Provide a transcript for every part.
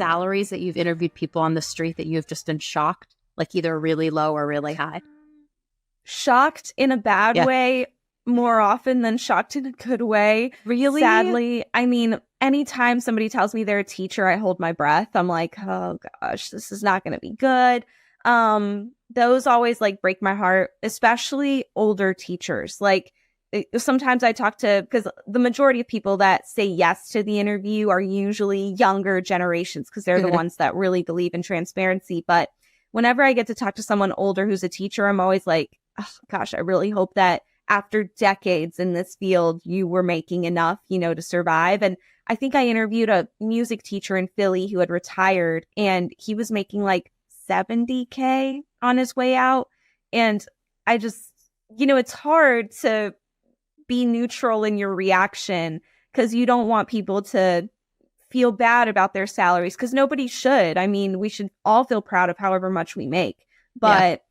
salaries that you've interviewed people on the street that you've just been shocked, like either really low or really high? Shocked in a bad Yeah. way more often than shocked in a good way. Really? Sadly, I mean, anytime somebody tells me they're a teacher, I hold my breath. I'm like, oh gosh, this is not going to be good. Those always like break my heart, especially older teachers. Like sometimes I talk to, because the majority of people that say yes to the interview are usually younger generations because they're the ones that really believe in transparency. But whenever I get to talk to someone older who's a teacher, I'm always like, oh gosh, I really hope that after decades in this field, you were making enough, to survive. And I think I interviewed a music teacher in Philly who had retired, and he was making like $70K on his way out. And I just, it's hard to be neutral in your reaction because you don't want people to feel bad about their salaries, because nobody should. I mean, we should all feel proud of however much we make, but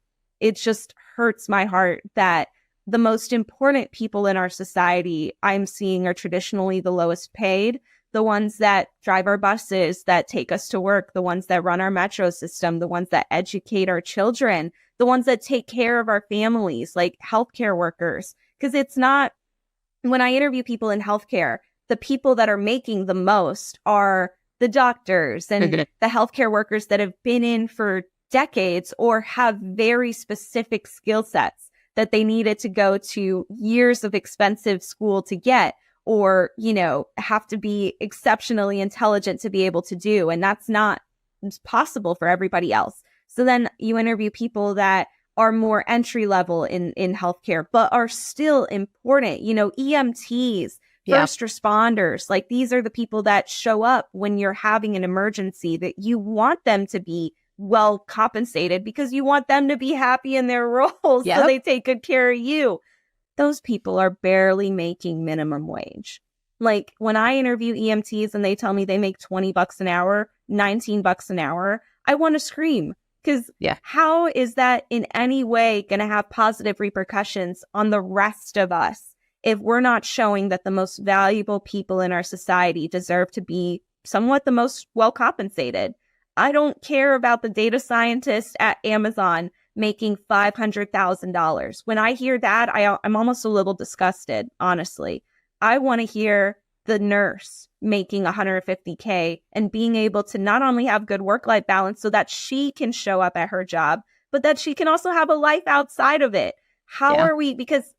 it just hurts my heart that the most important people in our society I'm seeing are traditionally the lowest paid, the ones that drive our buses, that take us to work, the ones that run our metro system, the ones that educate our children, the ones that take care of our families, like healthcare workers. Because it's not, when I interview people in healthcare, the people that are making the most are the doctors and the healthcare workers that have been in for decades or have very specific skill sets that they needed to go to years of expensive school to get, or, have to be exceptionally intelligent to be able to do. And that's not possible for everybody else. So then you interview people that are more entry level in healthcare, but are still important, EMTs, first responders. Like, these are the people that show up when you're having an emergency, that you want them to be well compensated because you want them to be happy in their roles. So they take good care of you. Those people are barely making minimum wage. Like, when I interview EMTs and they tell me they make $20 an hour, $19 an hour, I want to scream. Because how is that in any way going to have positive repercussions on the rest of us if we're not showing that the most valuable people in our society deserve to be somewhat the most well compensated? I don't care about the data scientist at Amazon making $500,000. When I hear that, I'm almost a little disgusted, honestly. I want to hear the nurse making $150K and being able to not only have good work-life balance so that she can show up at her job, but that she can also have a life outside of it. How are we? Because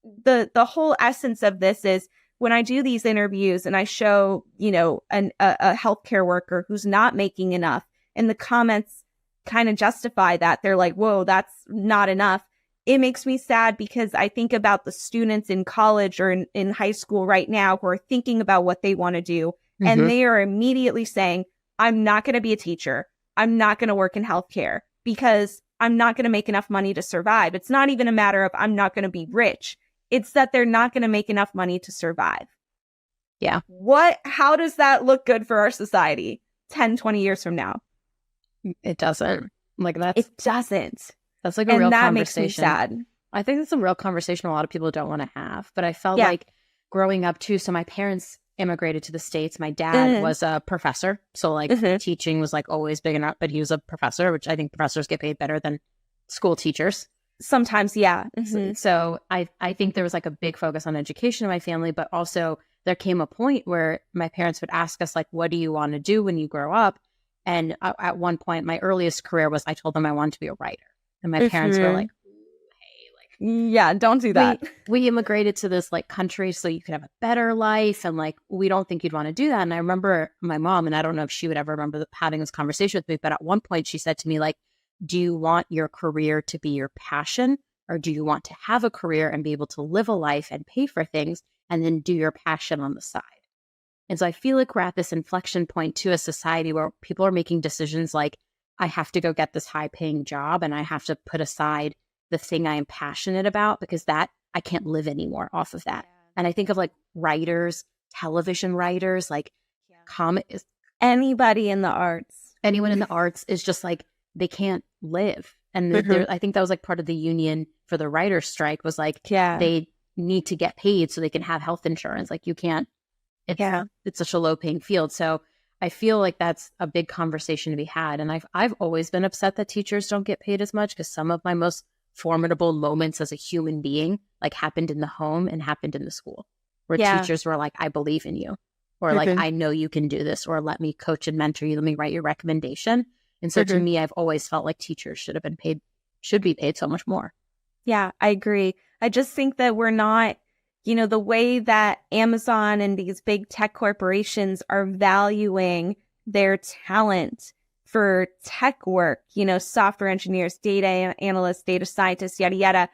the whole essence of this is, when I do these interviews and I show, a healthcare worker who's not making enough, and the comments kind of justify that, they're like, whoa, that's not enough. It makes me sad because I think about the students in college or in high school right now who are thinking about what they want to do. And they are immediately saying, I'm not going to be a teacher. I'm not going to work in healthcare because I'm not going to make enough money to survive. It's not even a matter of I'm not going to be rich. It's that they're not going to make enough money to survive. Yeah. How does that look good for our society 10, 20 years from now? It doesn't. It doesn't. That's like a real conversation. That makes me sad. I think it's a real conversation a lot of people don't want to have. But I felt like growing up too, so my parents immigrated to the States. My dad was a professor. So teaching was always big enough, but he was a professor, which I think professors get paid better than school teachers. Sometimes, yeah. So I think there was a big focus on education in my family, but also there came a point where my parents would ask us, what do you want to do when you grow up? And at one point, my earliest career was, I told them I wanted to be a writer. And my parents were like, yeah, don't do that. We immigrated to this country so you could have a better life. And we don't think you'd want to do that. And I remember my mom, and I don't know if she would ever remember having this conversation with me, but at one point she said to me, do you want your career to be your passion, or do you want to have a career and be able to live a life and pay for things and then do your passion on the side? And so I feel like we're at this inflection point to a society where people are making decisions I have to go get this high paying job and I have to put aside the thing I am passionate about because that I can't live anymore off of that. And I think of writers, television writers, anybody in the arts. Anyone in the arts is just they can't live. And I think that was part of the union for the writer's strike was they need to get paid so they can have health insurance. You can't, it's such a low paying field. So I feel like that's a big conversation to be had. And I've always been upset that teachers don't get paid as much, because some of my most formidable moments as a human being like happened in the home and happened in the school, where teachers were like, I believe in you, or like, I know you can do this, or let me coach and mentor you, let me write your recommendation. And so to me, I've always felt like teachers should be paid so much more. Yeah, I agree. I just think that we're not, the way that Amazon and these big tech corporations are valuing their talent for tech work, software engineers, data analysts, data scientists, yada, yada.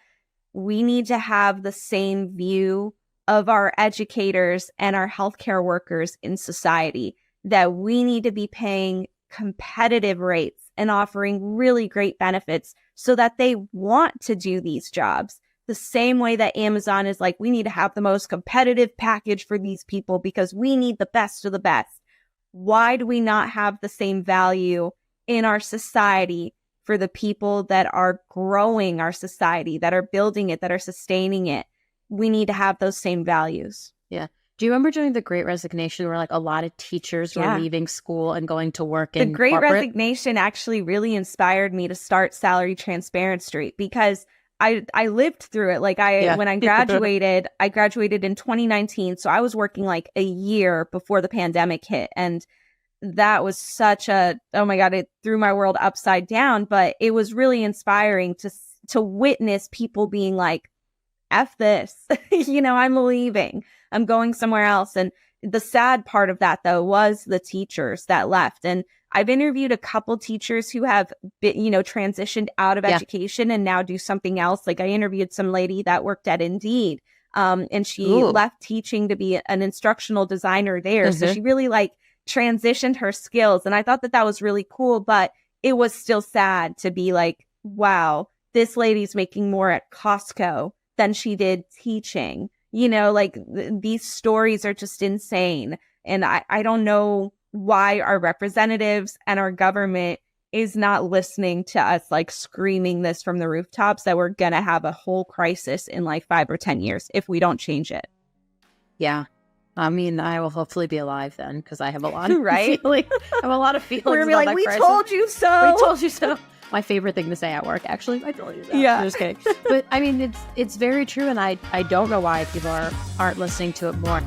We need to have the same view of our educators and our healthcare workers in society, that we need to be paying competitive rates and offering really great benefits so that they want to do these jobs. The same way that Amazon is like, we need to have the most competitive package for these people because we need the best of the best. Why do we not have the same value in our society for the people that are growing our society, that are building it, that are sustaining it? We need to have those same values. Yeah. Do you remember during the Great Resignation where like a lot of teachers were leaving school and going to work in corporate? The Great corporate? Resignation actually really inspired me to start Salary Transparency, because I lived through it. Like when I graduated, I graduated in 2019. So I was working like a year before the pandemic hit. And that was such oh my God, it threw my world upside down. But it was really inspiring to witness people being like, F this, I'm leaving. I'm going somewhere else. And the sad part of that, though, was the teachers that left. And I've interviewed a couple teachers who have been, transitioned out of education and now do something else. Like I interviewed some lady that worked at Indeed, and she left teaching to be an instructional designer there. So she really like transitioned her skills. And I thought that was really cool, but it was still sad to be like, wow, this lady's making more at Costco than she did teaching. These stories are just insane. And I don't know why our representatives and our government is not listening to us, like screaming this from the rooftops that we're going to have a whole crisis in like 5 or 10 years if we don't change it. Yeah. I mean, I will hopefully be alive then, because I have a lot of right? I have a lot of feelings. We're gonna be like, we crisis. told you so. We told you so. My favorite thing to say at work, actually. I told you that. Yeah. I'm just kidding. But I mean, it's very true, and I don't know why people aren't listening to it more.